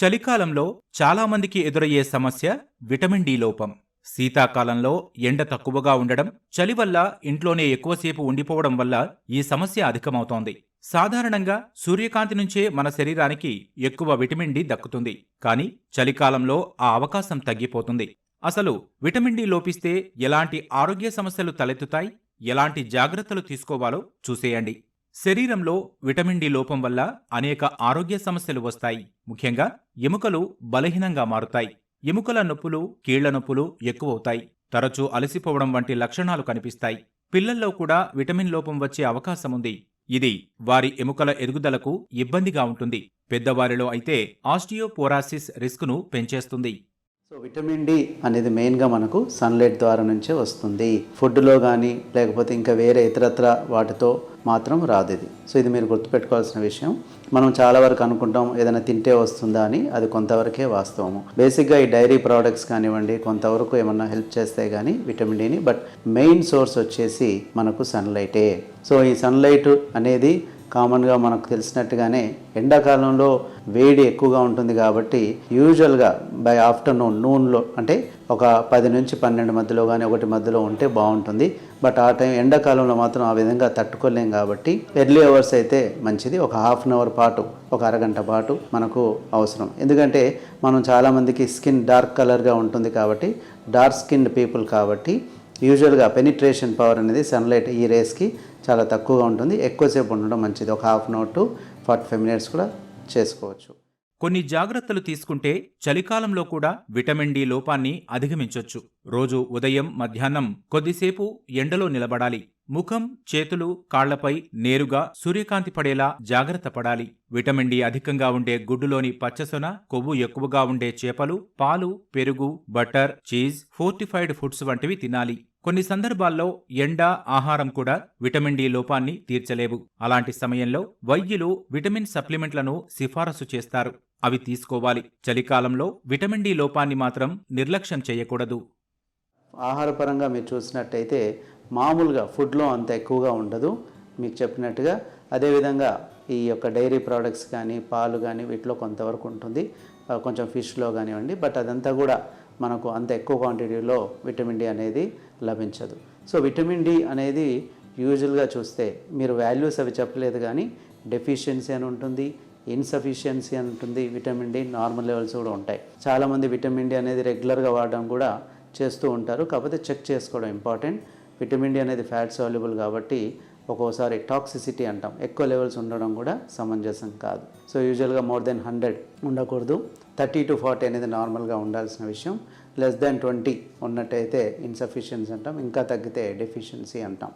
చలికాలంలో చాలామందికి ఎదురయ్యే సమస్య విటమిన్ డి లోపం. శీతాకాలంలో ఎండ తక్కువగా ఉండడం, చలి వల్ల ఇంట్లోనే ఎక్కువసేపు ఉండిపోవడం వల్ల ఈ సమస్య అధికమవుతోంది. సాధారణంగా సూర్యకాంతి నుంచే మన శరీరానికి ఎక్కువ విటమిన్ డి దక్కుతుంది. కానీ చలికాలంలో ఆ అవకాశం తగ్గిపోతుంది. అసలు విటమిన్ డి లోపిస్తే ఎలాంటి ఆరోగ్య సమస్యలు తలెత్తుతాయి? ఎలాంటి జాగ్రత్తలు తీసుకోవాలో చూసేయండి. శరీరంలో విటమిన్ డి లోపం వల్ల అనేక ఆరోగ్య సమస్యలు వస్తాయి. ముఖ్యంగా ఎముకలు బలహీనంగా మారుతాయి. ఎముకల నొప్పులు, కీళ్ల నొప్పులు ఎక్కువవుతాయి. తరచూ అలసిపోవడం వంటి లక్షణాలు కనిపిస్తాయి. పిల్లల్లో కూడా విటమిన్ లోపం వచ్చే అవకాశముంది. ఇది వారి ఎముకల ఎదుగుదలకు ఇబ్బందిగా ఉంటుంది. పెద్దవారిలో అయితే ఆస్టియోపోరాసిస్ రిస్కును పెంచేస్తుంది. సో విటమిన్ డి అనేది మెయిన్గా మనకు సన్లైట్ ద్వారా నుంచే వస్తుంది. ఫుడ్లో కానీ లేకపోతే ఇంకా వేరే ఇతరత్ర వాటితో మాత్రం రాదు ఇది. సో ఇది మీరు గుర్తుపెట్టుకోవాల్సిన విషయం. మనం చాలా వరకు అనుకుంటాం ఏదైనా తింటే వస్తుందా అని, అది కొంతవరకే వాస్తవము. బేసిక్గా ఈ డైరీ ప్రోడక్ట్స్ కానివ్వండి కొంతవరకు ఏమన్నా హెల్ప్ చేస్తాయి కానీ విటమిన్ డిని, బట్ మెయిన్ సోర్స్ వచ్చేసి మనకు సన్లైటే. సో ఈ సన్లైట్ అనేది కామన్గా మనకు తెలిసినట్టుగానే ఎండాకాలంలో వేడి ఎక్కువగా ఉంటుంది కాబట్టి యూజువల్గా బై ఆఫ్టర్నూన్ నూన్లో అంటే ఒక 10 నుంచి 12 మధ్యలో కానీ 1 మధ్యలో ఉంటే బాగుంటుంది. బట్ ఆ టైం ఎండాకాలంలో మాత్రం ఆ విధంగా తట్టుకోలేం కాబట్టి ఎర్లీ అవర్స్ అయితే మంచిది. ఒక హాఫ్ అన్ అవర్ పాటు, ఒక అరగంట పాటు మనకు అవసరం. ఎందుకంటే మనం చాలామందికి స్కిన్ డార్క్ కలర్గా ఉంటుంది కాబట్టి, డార్క్ స్కిన్ పీపుల్ కాబట్టి యూజువల్గా పెనిట్రేషన్ పవర్ అనేది సన్లైట్ ఈ రేస్కి చాలా తక్కువగా ఉంటుంది. ఎక్కువసేపు ఉండడం మంచిది. ఒక half an hour to 45 minutes కూడా చేసుకోవచ్చు. కొన్ని జాగ్రత్తలు తీసుకుంటే చలికాలంలో కూడా విటమిన్ డి లోపాన్ని అధిగమించొచ్చు. రోజు ఉదయం, మధ్యాహ్నం కొద్దిసేపు ఎండలో నిలబడాలి. ముఖం, చేతులు, కాళ్లపై నేరుగా సూర్యకాంతి పడేలా జాగ్రత్త పడాలి. విటమిన్ డి అధికంగా ఉండే గుడ్డులోని పచ్చసొన, కొవ్వు ఎక్కువగా ఉండే చేపలు, పాలు, పెరుగు, బటర్, చీజ్, ఫోర్టిఫైడ్ ఫుడ్స్ వంటివి తినాలి. కొన్ని సందర్భాల్లో ఎండ, ఆహారం కూడా విటమిన్ డి లోపాన్ని తీర్చలేవు. అలాంటి సమయంలో వైద్యులు విటమిన్ సప్లిమెంట్లను సిఫారసు చేస్తారు. అవి తీసుకోవాలి. చలికాలంలో విటమిన్ డి లోపాన్ని మాత్రం నిర్లక్ష్యం చేయకూడదు. ఆహారపరంగా మీరు చూసినట్టయితే మామూలుగా ఫుడ్లో అంత ఎక్కువగా ఉండదు మీకు చెప్పినట్టుగా. అదేవిధంగా ఈ యొక్క డైరీ ప్రోడక్ట్స్ కానీ పాలు కానీ వీటిలో కొంతవరకు ఉంటుంది, కొంచెం ఫిష్లో కానివ్వండి. బట్ అదంతా కూడా మనకు అంత ఎక్కువ క్వాంటిటీలో విటమిన్ డి అనేది లభించదు. సో విటమిన్ డి అనేది యూజువల్గా చూస్తే మీరు వాల్యూస్ అవి చెప్పలేదు కానీ డెఫిషియన్సీ అని ఉంటుంది, ఇన్సఫిషియన్సీ అని ఉంటుంది, విటమిన్ డి నార్మల్ లెవెల్స్ కూడా ఉంటాయి. చాలామంది విటమిన్ డి అనేది రెగ్యులర్గా వాడడం కూడా చేస్తూ ఉంటారు. కాకపోతే చెక్ చేసుకోవడం ఇంపార్టెంట్. విటమిన్ డి అనేది ఫ్యాట్ సాల్యుబుల్ కాబట్టి ఒక్కోసారి టాక్సిసిటీ అంటాం, ఎక్కువ లెవెల్స్ ఉండడం కూడా సమంజసం కాదు. సో యూజువల్గా మోర్ దెన్ 100 ఉండకూడదు. 30 to 40 అనేది నార్మల్గా ఉండాల్సిన విషయం. లెస్ దాన్ 20 ఉన్నట్టయితే ఇన్సఫిషియన్సీ అంటాం, ఇంకా తగ్గితే డెఫిషియన్సీ అంటాం.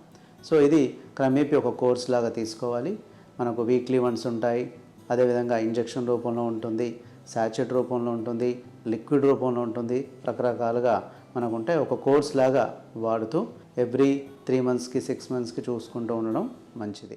సో ఇది క్రమేపీ ఒక కోర్స్ లాగా తీసుకోవాలి. మనకు వీక్లీ వన్స్ ఉంటాయి. అదేవిధంగా ఇంజెక్షన్ రూపంలో ఉంటుంది, శాచెట్ రూపంలో ఉంటుంది, లిక్విడ్ రూపంలో ఉంటుంది, రకరకాలుగా మనకు ఉంటాయి. ఒక కోర్స్ లాగా వాడుతూ ఎవ్రీ 3 మంత్స్కి 6 మంత్స్కి చూసుకుంటూ ఉండడం మంచిది.